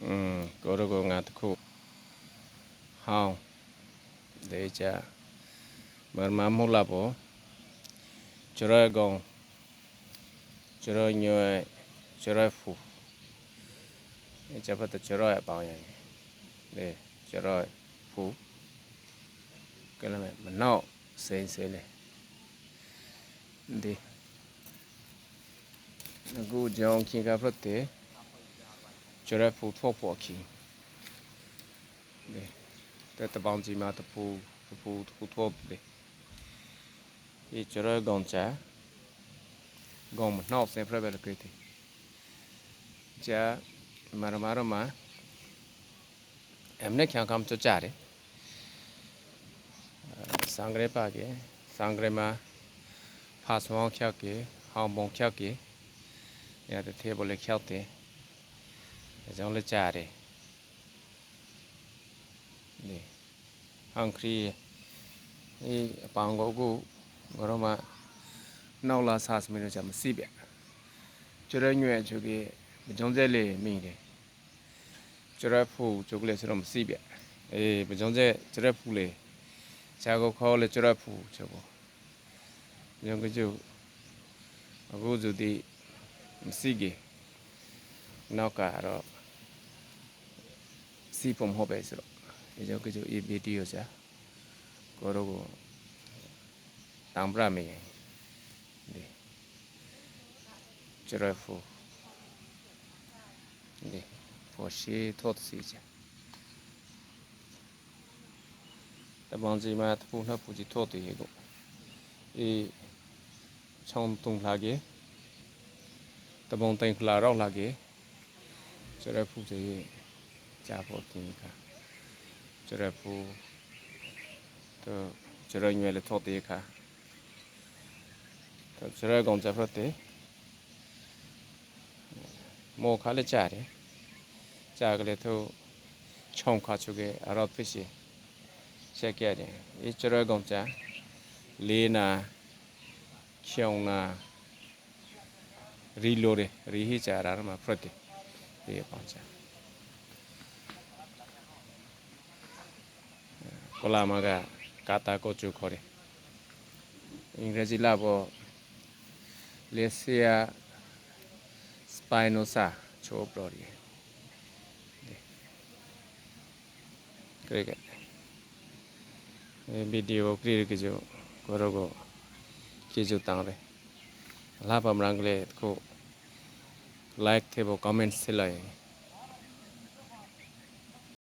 ကိုရကိုငါတခုဟောင်းဒေချာမရမမို့လာပေါ်ကျရကောင်ကျရညွဲကျရဖူကျပတ်တကျရအပေါင်းရလေကျရဖူကလည်းမနောက်စိမ့်စိမ့်လေဒီအခုကြောင်ခင်ကဖတ်တဲ့ကျရဖူထောပေါ်ခင်လေတပေါင်းကြီးမှာတဖူထောလေဒီကျရကောင်ချာကောင်မနောက်စိမ့်ဖရပဲလေကိတဲ့ကျာမရမအမနဲ့ခံကမ်းချကြတယ်စံဂရပါကေစံဂရမှာဖာဆောင်ချကေဟောင်းပုံချကေရတဲ့သေးဘလေးချတဲ့အကြောင်းလက်ကြတယ်ဒီဟန်ခရီဒီအပောင်ကိုဘာလို့မှနောက်လာစားစမလို့ကြမစီးပြကျရညွဲ့ချုပ်ကေမကြုံစဲလေးမိတယ်ကျရဖူကျုပ်လေးဆိုတော့မစီးပြမကြုံစဲကျရဖူလေးဇာကိုခေါ်လေကျရဖူချုပ်ပေါ့ညောင်ကကျုပ်အခုဆိုဒီမစီးကေနောက်ကတော့စီးပုံဟုတ်ပဲဆိုတော့ညောင်ကကျုပ်အေးဗီဒီယိုစာကိုရောကိုတောင်ပြမေဒီကျရဖူဒီဖို့ရှိထော့စီချာတပေါင်းစီမှာတပူနှပ်ပူကြီးထော့တည်ကိုချောင်းတုံလာကေတပေါင်းတိုင်ခလာရောက်လာကေကျရဖူစီကြာဖို့တင်ခါကျရဖူတော့ကျရညွဲလေထော့တည်ခါတော့ကျရကောင်ကြဖတ်တဲ့မောခါလေကြားတယ်ကြာကလေးတော့ချောင်းခါချုပ်ခဲ့အရော့ဖြစ်စီချက်ခဲ့တယ်ဒီကျရကောင်ကြာလေးနာချောင်းနာရီလိုရရီဟိချာရာမှာဖရက်တယ်ဒီပေါ့ကြာကလာမကကာတာကိုကျူခေါ်တယ်အင်္ဂလိပ်လာပေါ်လက်ဆီယာစပိုင်နိုစာချိုးပရိုရီcricket video create ke jo goro ko ke jo tang re la pa mrang le ko like the bo comment se lai